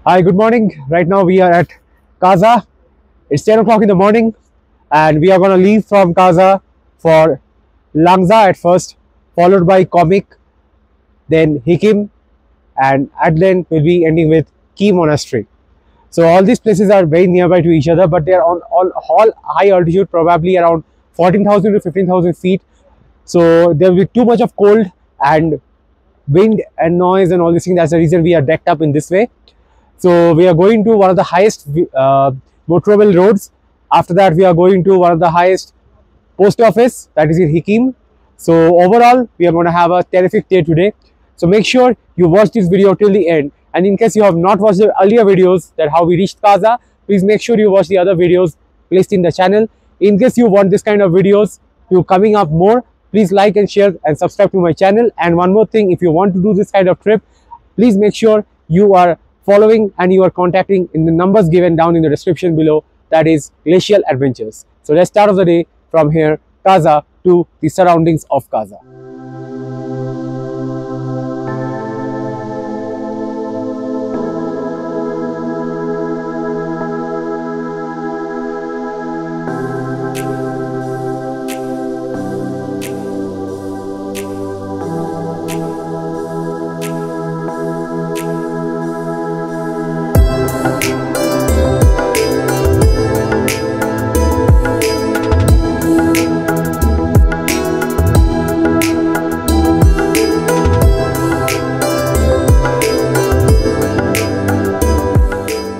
Hi, good morning. Right now we are at Kaza. It's 10 o'clock in the morning and we are going to leave from Kaza for Langza at first, followed by Komik, then Hikim, and at the end we'll be ending with Key Monastery. So all these places are very nearby to each other, but they are on all high altitude, probably around 14,000 to 15,000 feet. So there will be too much of cold and wind and noise and all these things. That's the reason we are decked up in this way. So we are going to one of the highest motorable roads. After that, we are going to one of the highest post office, that is in Hikim. So overall, we are going to have a terrific day today. So make sure you watch this video till the end. And in case you have not watched the earlier videos that how we reached Kaza, please make sure you watch the other videos placed in the channel. In case you want this kind of videos to coming up more, please like and share and subscribe to my channel. And one more thing, if you want to do this kind of trip, please make sure you are following and you are contacting in the numbers given down in the description below, that is Glacial Adventures. So let's start off the day from here, Kaza, to the surroundings of Kaza.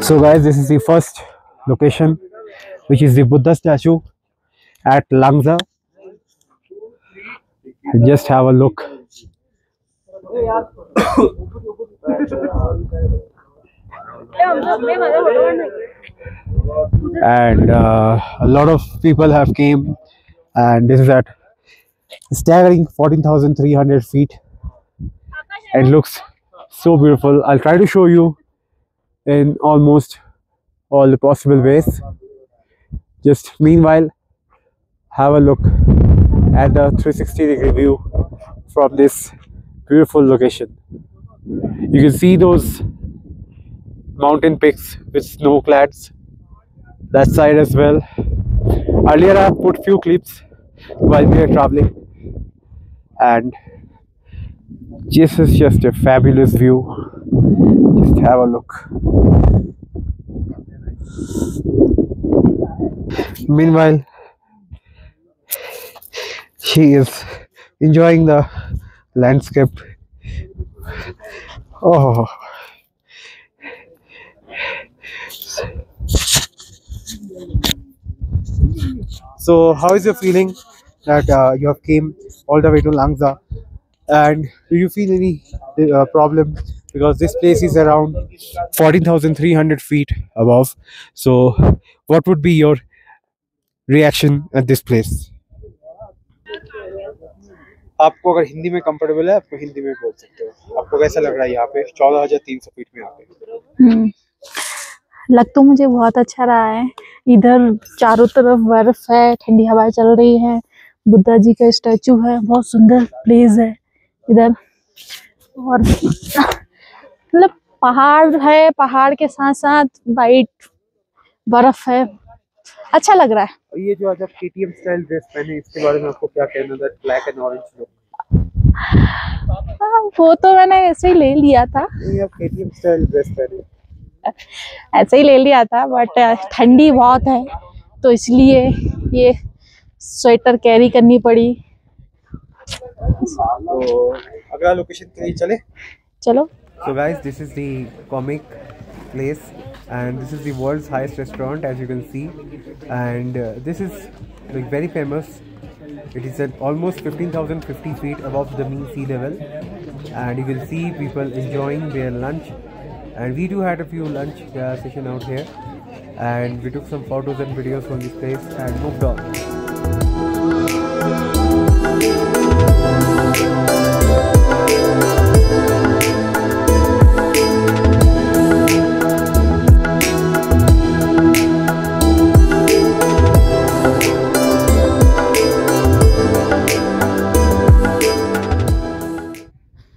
So guys, this is the first location, which is the Buddha statue at Langza. Just have a look. And a lot of people have came, and this is at staggering 14,300 feet. It looks so beautiful. I'll try to show you in almost all the possible ways. Just meanwhile, have a look at the 360-degree view from this beautiful location. You can see those mountain peaks with snow clads, that side as well. Earlier I have put few clips while we are traveling, and this is just a fabulous view. Just have a look. Meanwhile, she is enjoying the landscape. Oh, so how is your feeling that you have came all the way to Langza, and do you feel any problem, because this place is around 14,300 feet above? So what would be your reaction at this place? आपको अगर हिंदी में comfortable है, आपको हिंदी में बोल सकते हो। आपको कैसा लग रहा है यहाँ पे 14,300 फीट में आके? लग तो मुझे बहुत अच्छा रहा है। इधर चारों तरफ बर्फ है, ठंडी हवाएं चल रही है, बुद्धा जी का स्टैचू है, बहुत सुंदर प्लेस है इधर। और मतलब पहाड़ है, पहाड़ के साथ साथ वाइट बर्फ है, अच्छा लग रहा है। ये जो आज आप KTM स्टाइल ड्रेस पहने, इसके बारे में आपको क्या कहना है? Black and orange look. वो तो मैंने ऐसे ही ले लिया था। नहीं, आप KTM स्टाइल ड्रेस पहने। ऐसे ही ले लिया था, बट ठंडी बहुत है तो इसलिए ये स्वेटर कैरी करनी पड़ी। तो अगला लोकेशन के लिए चले? चलो। So guys, this is the Komik place, and this is the world's highest restaurant, as you can see, and this is like very famous. It is at almost 15,050 feet above the mean sea level, and you can see people enjoying their lunch. And we do had a few lunch session out here, and we took some photos and videos from this place and moved on.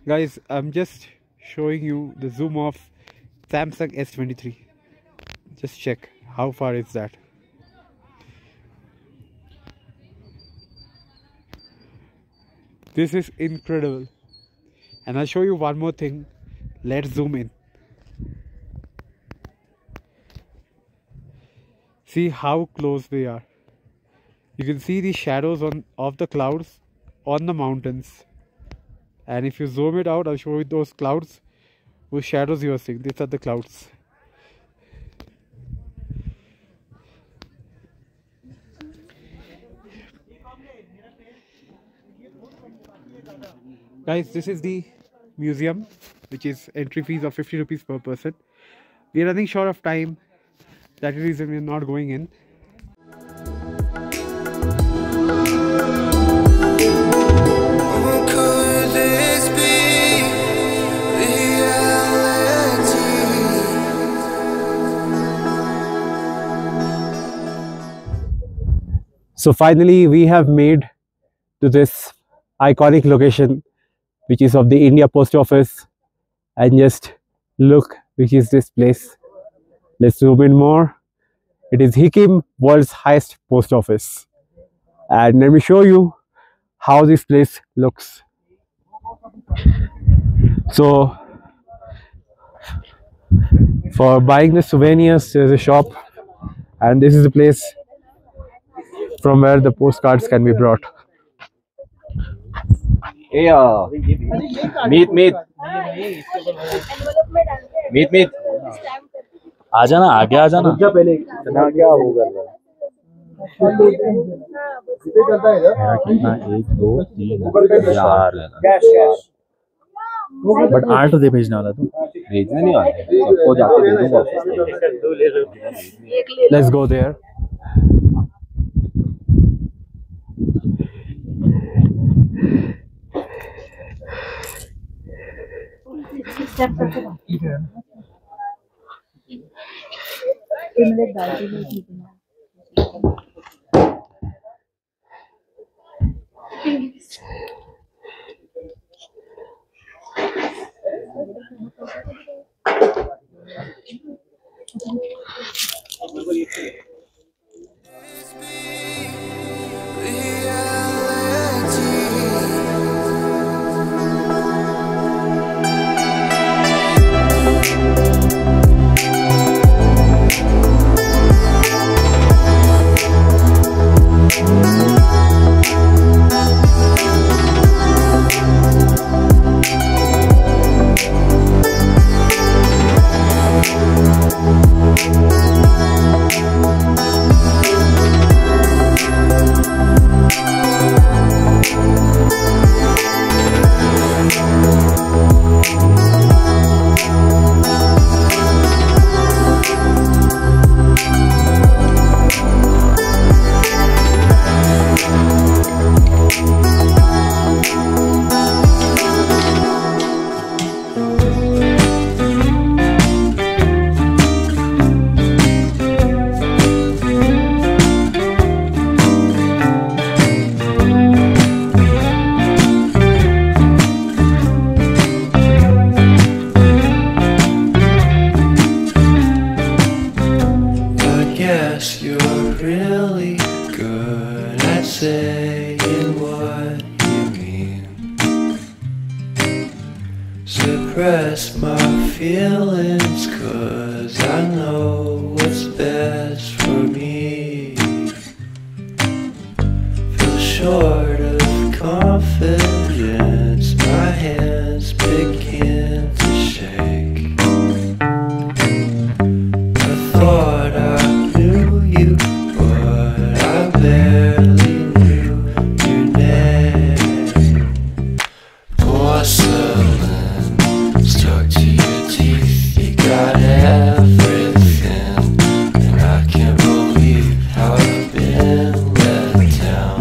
Guys, I'm just showing you the zoom of Samsung S23. Just check how far is that. This is incredible. And I'll show you one more thing. Let's zoom in. See how close we are. You can see the shadows of the clouds on the mountains. And if you zoom it out, I'll show you those clouds, whose shadows you are seeing. These are the clouds. Guys, this is the museum, which is entry fees of 50 rupees per person. We are running short of time. That is the reason we are not going in. So finally we have made to this iconic location, which is of the India Post Office, and just look which is this place. Let's zoom in more. It is Hikim, world's highest post office, and let me show you how this place looks. So for buying the souvenirs, there's a shop, and this is the place from where the postcards can be brought. Hey, meet. आ जाना, आगे आ जाना। पहले क्या वो कर रहा है? मेरा कितना 1 2 3 4 बट 8 दे भेजने वाला तू भेजने नहीं वाला सबको जाके दे दूंगा office. Let's go there. Suppress my feelings, 'cause I know what's best for me. Feel short of confidence, my hands begin to shake. I thought I knew you, but I barely knew your name. Porcelain stuck to your teeth, you got everything, and I can't believe how I've been let down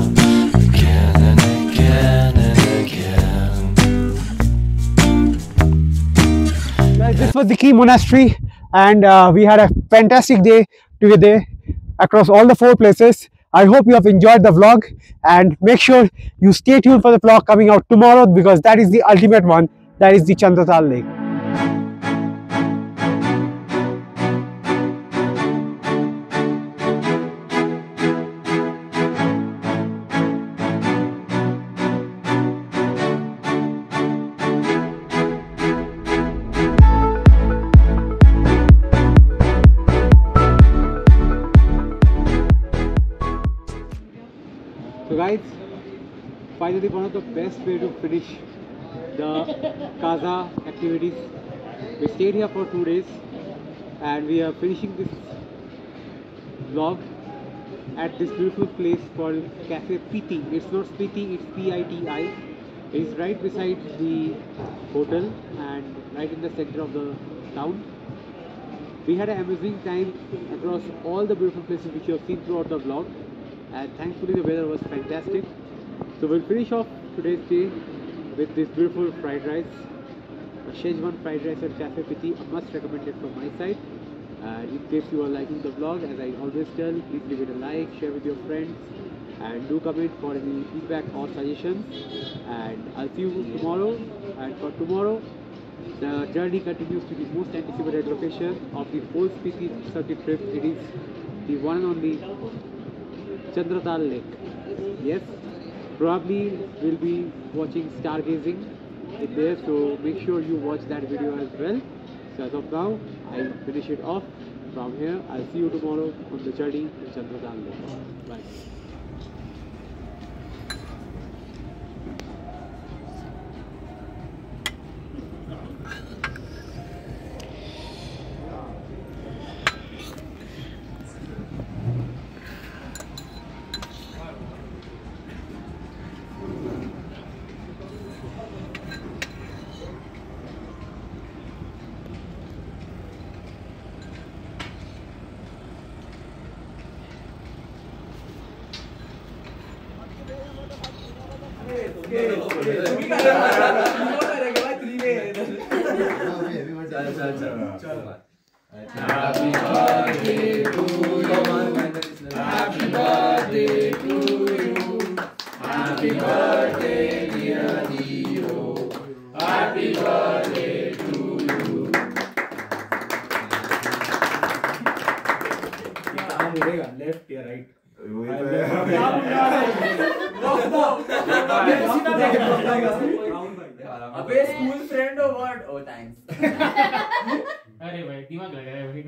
again and again and again. Guys, this was the Key Monastery, and we had a fantastic day today across all the 4 places. I hope you have enjoyed the vlog, and make sure you stay tuned for the vlog coming out tomorrow, because that is the ultimate one. That is the Chandratal Lake. finally one of the best way to finish the Kaza activities. We stayed here for 2 days and we are finishing this vlog at this beautiful place called Cafe Piti. It's not Spiti, it's P-I-T-I. It's right beside the hotel and right in the center of the town. We had an amazing time across all the beautiful places which you have seen throughout the vlog, and thankfully the weather was fantastic. So we'll finish off today's day with this beautiful fried rice, a Szechuan fried rice at Cafe Piti, a must recommended from my side. And in case you are liking the vlog, as I always tell, please leave it a like, share with your friends, and do comment for any feedback or suggestions. And I'll see you tomorrow. And for tomorrow, the journey continues to the most anticipated location of the whole Spiti circuit trip. It is the one and only Chandratal Lake. Yes, probably we'll be watching stargazing in there, so make sure you watch that video as well. So as of now, I finish it off from here. I'll see you tomorrow on the journey to Chandratal Lake. Bye. Left या right अबे school friend हो what O thanks अरे भाई दिमाग लगाया भाई